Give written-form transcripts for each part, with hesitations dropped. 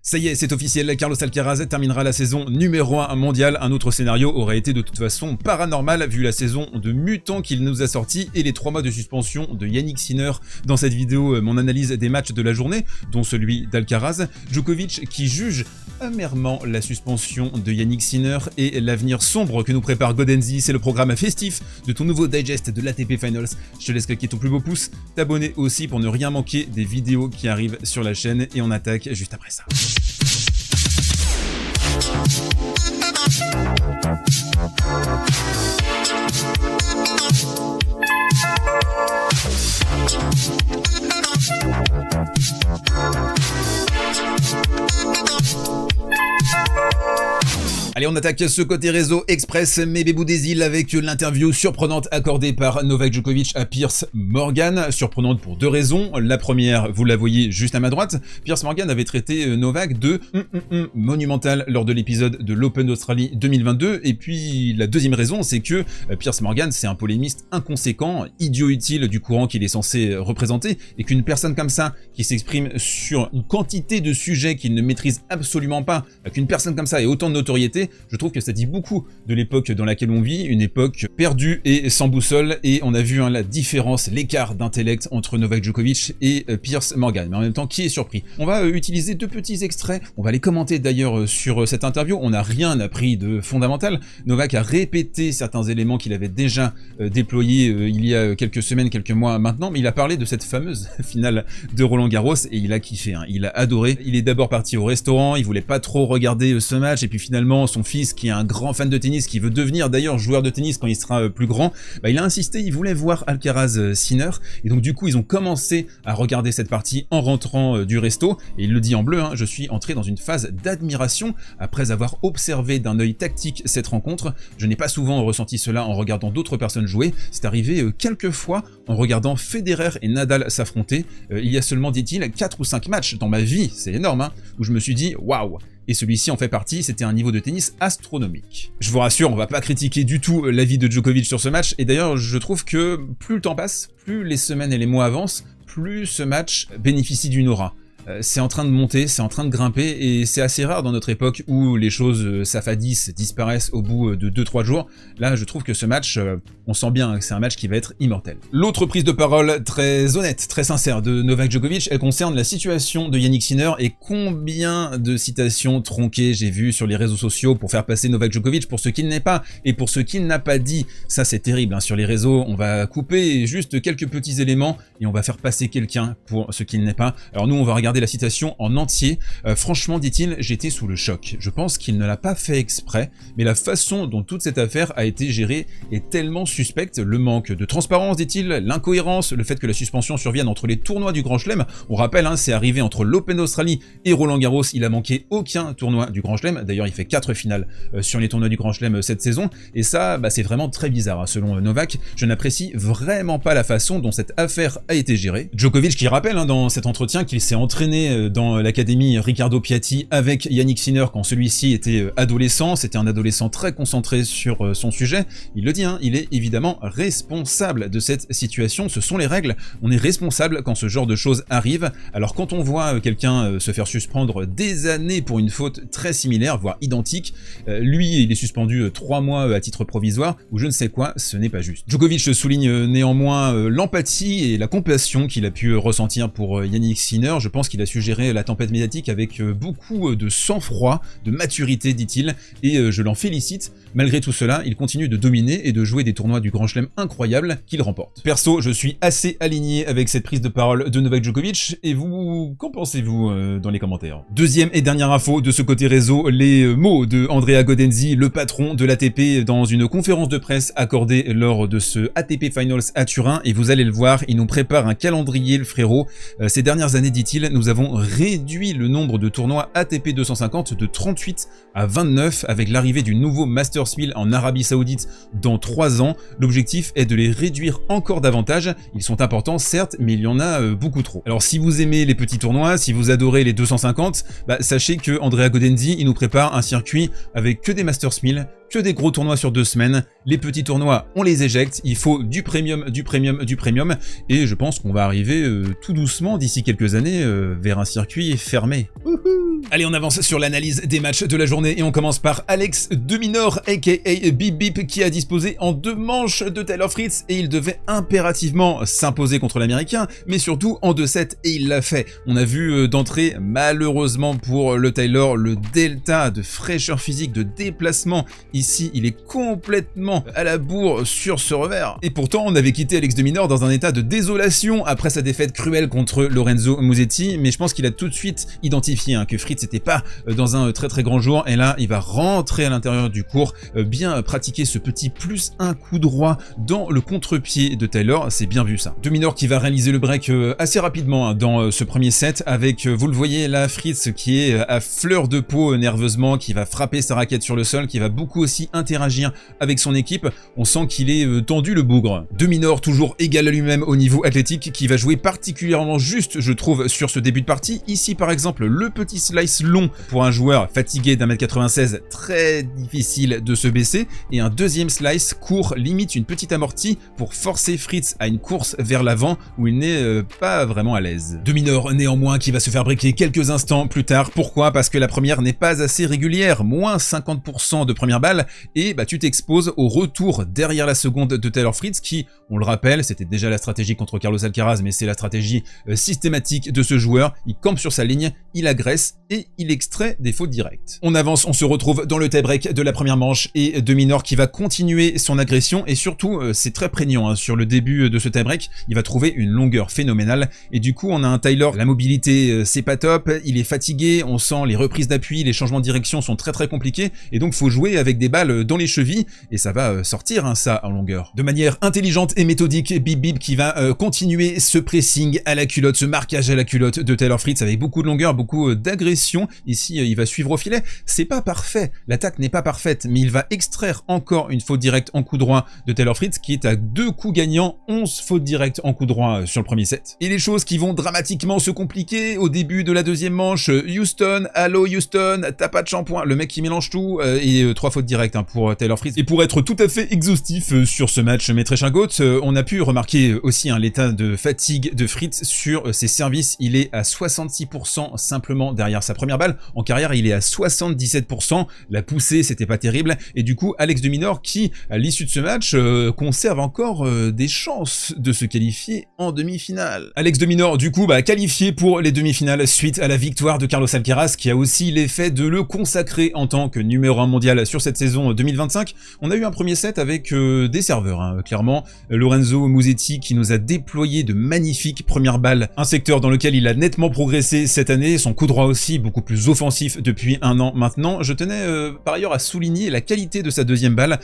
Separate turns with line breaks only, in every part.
Ça y est, c'est officiel, Carlos Alcaraz terminera la saison numéro 1 mondiale. Un autre scénario aurait été de toute façon paranormal vu la saison de mutant qu'il nous a sorti et les 3 mois de suspension de Jannik Sinner. Dans cette vidéo, mon analyse des matchs de la journée, dont celui d'Alcaraz, Djokovic qui juge amèrement la suspension de Jannik Sinner et l'avenir sombre que nous prépare Godenzi. C'est le programme festif de ton nouveau digest de l'ATP Finals. Je te laisse claquer ton plus beau pouce, t'abonner aussi pour ne rien manquer des vidéos qui arrivent sur la chaîne et on attaque juste après ça. Allez, on attaque ce côté réseau express, mes bébous des îles, avec l'interview surprenante accordée par Novak Djokovic à Piers Morgan. Surprenante pour 2 raisons. La première, vous la voyez juste à ma droite, Piers Morgan avait traité Novak de monumental lors de l'épisode de l'Open d'Australie 2022. Et puis la deuxième raison, c'est que Piers Morgan, c'est un polémiste inconséquent, idiot utile du courant qu'il est censé représenter, et qu'une personne comme ça, qui s'exprime sur une quantité de sujets qu'il ne maîtrise absolument pas, qu'une personne comme ça ait autant de notoriété, je trouve que ça dit beaucoup de l'époque dans laquelle on vit, une époque perdue et sans boussole, et on a vu la différence, l'écart d'intellect entre Novak Djokovic et Piers Morgan. Mais en même temps, qui est surpris? On va utiliser 2 petits extraits, on va les commenter d'ailleurs sur cette interview. On n'a rien appris de fondamental. Novak a répété certains éléments qu'il avait déjà déployés il y a quelques semaines, quelques mois maintenant, mais il a parlé de cette fameuse finale de Roland Garros et il a kiffé, il a adoré. Il est d'abord parti au restaurant, il voulait pas trop regarder ce match, et puis finalement son fils, qui est un grand fan de tennis, qui veut devenir d'ailleurs joueur de tennis quand il sera plus grand, il a insisté, il voulait voir Alcaraz Sinner, et donc du coup ils ont commencé à regarder cette partie en rentrant du resto, et il le dit en bleu, je suis entré dans une phase d'admiration après avoir observé d'un œil tactique cette rencontre. Je n'ai pas souvent ressenti cela en regardant d'autres personnes jouer, c'est arrivé quelques fois en regardant Federer et Nadal s'affronter. Il y a seulement, dit-il, 4 ou 5 matchs dans ma vie, c'est énorme, où je me suis dit waouh. Et celui-ci en fait partie, c'était un niveau de tennis astronomique. Je vous rassure, on va pas critiquer du tout l'avis de Djokovic sur ce match, et d'ailleurs je trouve que plus le temps passe, plus les semaines et les mois avancent, plus ce match bénéficie d'une aura. C'est en train de monter, c'est en train de grimper, et c'est assez rare dans notre époque où les choses s'affadissent, disparaissent au bout de 2-3 jours. Là, je trouve que ce match, on sent bien que c'est un match qui va être immortel. L'autre prise de parole très honnête, très sincère de Novak Djokovic, elle concerne la situation de Jannik Sinner, et combien de citations tronquées j'ai vues sur les réseaux sociaux pour faire passer Novak Djokovic pour ce qu'il n'est pas, et pour ce qu'il n'a pas dit. Ça c'est terrible, sur les réseaux, on va couper juste quelques petits éléments, et on va faire passer quelqu'un pour ce qu'il n'est pas. Alors nous, on va regarder la citation en entier. Franchement, dit-il, j'étais sous le choc. Je pense qu'il ne l'a pas fait exprès, mais la façon dont toute cette affaire a été gérée est tellement suspecte. Le manque de transparence, dit-il, l'incohérence, le fait que la suspension survienne entre les tournois du Grand Chelem. On rappelle, c'est arrivé entre l'Open d'Australie et Roland Garros. Il a manqué aucun tournoi du Grand Chelem. D'ailleurs, il fait 4 finales sur les tournois du Grand Chelem cette saison. Et ça, c'est vraiment très bizarre, selon Novak. Je n'apprécie vraiment pas la façon dont cette affaire a été gérée. Djokovic qui rappelle dans cet entretien qu'il s'est entraîné dans l'académie Riccardo Piatti avec Jannik Sinner quand celui-ci était adolescent. C'était un adolescent très concentré sur son sujet. Il le dit, il est évidemment responsable de cette situation. Ce sont les règles. On est responsable quand ce genre de choses arrive. Alors quand on voit quelqu'un se faire suspendre des années pour une faute très similaire, voire identique, lui il est suspendu 3 mois à titre provisoire ou je ne sais quoi, ce n'est pas juste. Djokovic souligne néanmoins l'empathie et la compassion qu'il a pu ressentir pour Jannik Sinner. Je pense qu'il a su gérer la tempête médiatique avec beaucoup de sang-froid, de maturité, dit-il, et je l'en félicite. Malgré tout cela, il continue de dominer et de jouer des tournois du Grand Chelem incroyables qu'il remporte. Perso, je suis assez aligné avec cette prise de parole de Novak Djokovic, et vous, qu'en pensez-vous dans les commentaires? Deuxième et dernière info de ce côté réseau, les mots de Andrea Godenzi, le patron de l'ATP, dans une conférence de presse accordée lors de ce ATP Finals à Turin, et vous allez le voir, il nous prépare un calendrier, le frérot. Ces dernières années, dit-il, nous avons réduit le nombre de tournois ATP 250 de 38 à 29 avec l'arrivée du nouveau Masters 1000 en Arabie Saoudite dans 3 ans. L'objectif est de les réduire encore davantage. Ils sont importants certes, mais il y en a beaucoup trop. Alors si vous aimez les petits tournois, si vous adorez les 250, sachez que Andrea Godenzi, il nous prépare un circuit avec que des Masters 1000, que des gros tournois sur 2 semaines. Les petits tournois, on les éjecte, il faut du premium, du premium, du premium, et je pense qu'on va arriver tout doucement d'ici quelques années vers un circuit fermé. Allez, on avance sur l'analyse des matchs de la journée et on commence par Alex de Minaur, aka Bip Bip, qui a disposé en 2 manches de Taylor Fritz et il devait impérativement s'imposer contre l'américain, mais surtout en 2-7 et il l'a fait. On a vu d'entrée, malheureusement pour le Taylor, le delta de fraîcheur physique, de déplacement. Ici, il est complètement à la bourre sur ce revers. Et pourtant, on avait quitté Alex de Minaur dans un état de désolation après sa défaite cruelle contre Lorenzo Musetti, mais je pense qu'il a tout de suite identifié que Fritz n'était pas dans un très grand jour, et là il va rentrer à l'intérieur du court, bien pratiquer ce petit plus un coup droit dans le contre-pied de Taylor, c'est bien vu ça. De Minaur qui va réaliser le break assez rapidement dans ce premier set avec, vous le voyez là, Fritz qui est à fleur de peau nerveusement, qui va frapper sa raquette sur le sol, qui va beaucoup aussi interagir avec son équipe, on sent qu'il est tendu le bougre. De Minaur toujours égal à lui-même au niveau athlétique, qui va jouer particulièrement juste je trouve sur ce début de partie. Ici par exemple le petit slice long pour un joueur fatigué d'1m96, très difficile de se baisser, et un deuxième slice court, limite une petite amortie pour forcer Fritz à une course vers l'avant où il n'est pas vraiment à l'aise. De Minaur néanmoins qui va se faire briquer quelques instants plus tard. Pourquoi? Parce que la première n'est pas assez régulière, moins 50% de première balle, et tu t'exposes au retour derrière la seconde de Taylor Fritz qui, on le rappelle, c'était déjà la stratégie contre Carlos Alcaraz, mais c'est la stratégie systématique de ce joueur. Il campe sur sa ligne, il agresse et il extrait des fautes directes. On avance, on se retrouve dans le tie-break de la première manche et De Minaur qui va continuer son agression, et surtout c'est très prégnant sur le début de ce tie-break, il va trouver une longueur phénoménale et du coup on a un Taylor, la mobilité c'est pas top, il est fatigué, on sent les reprises d'appui, les changements de direction sont très compliqués, et donc faut jouer avec des balles dans les chevilles et ça va sortir ça en longueur. De manière intelligente et méthodique, Bip Bip qui va continuer ce pressing à la culotte, ce marquage à la culotte de Taylor Fritz avec beaucoup de longueur, beaucoup d'agression. Ici il va suivre au filet, c'est pas parfait, l'attaque n'est pas parfaite, mais il va extraire encore une faute directe en coup droit de Taylor Fritz qui est à 2 coups gagnants, 11 fautes directes en coup droit sur le premier set. Et les choses qui vont dramatiquement se compliquer au début de la deuxième manche. Houston, allô Houston, t'as pas de shampoing, le mec qui mélange tout, et 3 fautes directes pour Taylor Fritz. Et pour être tout à fait exhaustif sur ce match, Maître Chingot, on a pu remarquer aussi l'état de fatigue de Fritz sur ses services. Il est à 66% simplement derrière sa première balle. En carrière, il est à 77%. La poussée, c'était pas terrible. Et du coup, Alex de Minaur qui, à l'issue de ce match, conserve encore des chances de se qualifier en demi-finale. Alex de Minaur, du coup, qualifié pour les demi-finales suite à la victoire de Carlos Alcaraz, qui a aussi l'effet de le consacrer en tant que numéro 1 mondial sur cette saison 2025. On a eu un premier set avec des serveurs, clairement. Lorenzo Musetti qui nous a déployé de magnifiques premières balles, un secteur dans lequel il a nettement progressé cette année, son coup droit aussi beaucoup plus offensif depuis un an maintenant. Je tenais par ailleurs à souligner la qualité de sa deuxième balle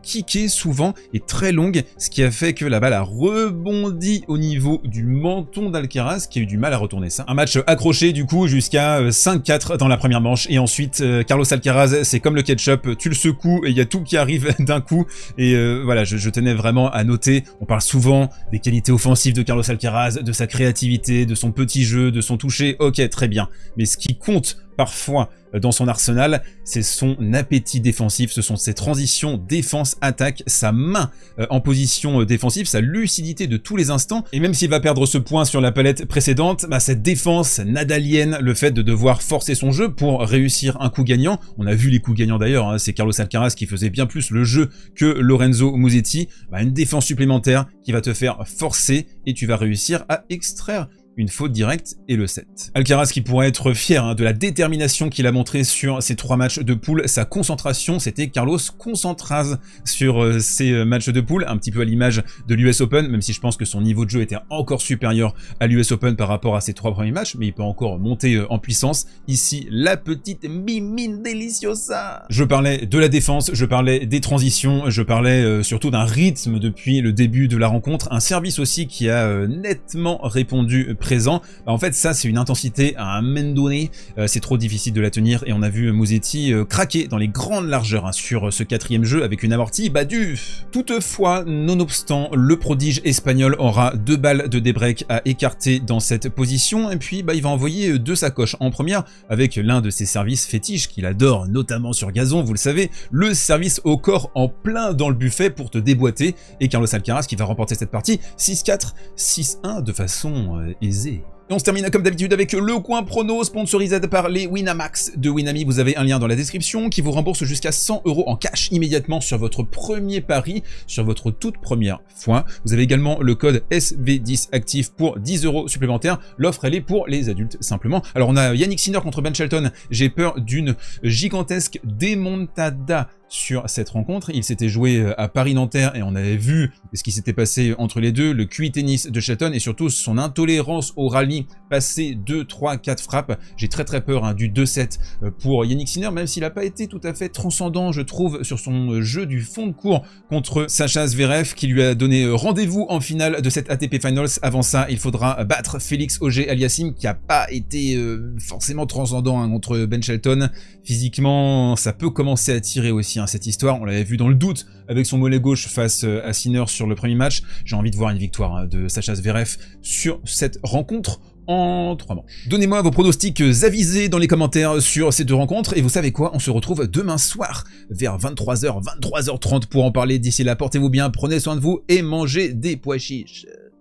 kickée souvent et très longue, ce qui a fait que la balle a rebondi au niveau du menton d'Alcaraz qui a eu du mal à retourner ça. Un match accroché du coup jusqu'à 5-4 dans la première manche, et ensuite Carlos Alcaraz, c'est comme le ketchup, tu le secoues et il y a tout qui arrive d'un coup. Et voilà, je tenais vraiment à noter, on parle souvent des qualités offensives de Carlos Alcaraz, de sa créativité, de son petit jeu, de son toucher, ok très bien, mais ce qui compte parfois dans son arsenal, c'est son appétit défensif, ce sont ses transitions défense-attaque, sa main en position défensive, sa lucidité de tous les instants, et même s'il va perdre ce point sur la palette précédente, cette défense nadalienne, le fait de devoir forcer son jeu pour réussir un coup gagnant, on a vu les coups gagnants d'ailleurs, c'est Carlos Alcaraz qui faisait bien plus le jeu que Lorenzo Musetti, une défense supplémentaire qui va te faire forcer et tu vas réussir à extraire une faute directe et le set. Alcaraz qui pourrait être fier de la détermination qu'il a montré sur ces 3 matchs de poule, sa concentration, c'était Carlos Concentraz sur ces matchs de poule, un petit peu à l'image de l'US Open, même si je pense que son niveau de jeu était encore supérieur à l'US Open par rapport à ses 3 premiers matchs, mais il peut encore monter en puissance. Ici, la petite mimine deliciosa. Je parlais de la défense, je parlais des transitions, je parlais surtout d'un rythme depuis le début de la rencontre, un service aussi qui a nettement répondu présent. Bah, en fait, ça, c'est une intensité à un moment donné. C'est trop difficile de la tenir et on a vu Musetti craquer dans les grandes largeurs hein, sur ce 4e jeu avec une amortie battue. Toutefois, nonobstant, le prodige espagnol aura 2 balles de débreak à écarter dans cette position et puis bah, il va envoyer 2 sacoches. En première, avec l'un de ses services fétiches qu'il adore, notamment sur gazon, vous le savez, le service au corps en plein dans le buffet pour te déboîter et Carlos Alcaraz qui va remporter cette partie 6-4, 6-1 de façon aisée. Et on se termine comme d'habitude avec le coin prono sponsorisé par les Winamax de Winami. Vous avez un lien dans la description qui vous rembourse jusqu'à 100 € en cash immédiatement sur votre premier pari, sur votre toute première fois. Vous avez également le code SV10 actif pour 10 € supplémentaires. L'offre elle est pour les adultes simplement. Alors on a Yannick Sinner contre Ben Shelton. J'ai peur d'une gigantesque démontada sur cette rencontre. Il s'était joué à Paris-Nanterre et on avait vu ce qui s'était passé entre les deux, le QI tennis de Shelton et surtout son intolérance au rallye passé 2, 3, 4 frappes. J'ai très peur hein, du 2-7 pour Yannick Sinner, même s'il n'a pas été tout à fait transcendant, je trouve, sur son jeu du fond de cours contre Sacha Zverev qui lui a donné rendez-vous en finale de cette ATP Finals. Avant ça, il faudra battre Félix Auger-Aliassime qui n'a pas été forcément transcendant hein, contre Ben Shelton. Physiquement, ça peut commencer à tirer aussi hein, cette histoire. On l'avait vu dans le doute avec son mollet gauche face à Sinner sur le premier match. J'ai envie de voir une victoire hein, de Sacha Zverev sur cette rencontre en 3 manches. Donnez-moi vos pronostics avisés dans les commentaires sur ces 2 rencontres et vous savez quoi, on se retrouve demain soir vers 23h, 23h30 pour en parler. D'ici là, portez-vous bien, prenez soin de vous et mangez des pois chiches.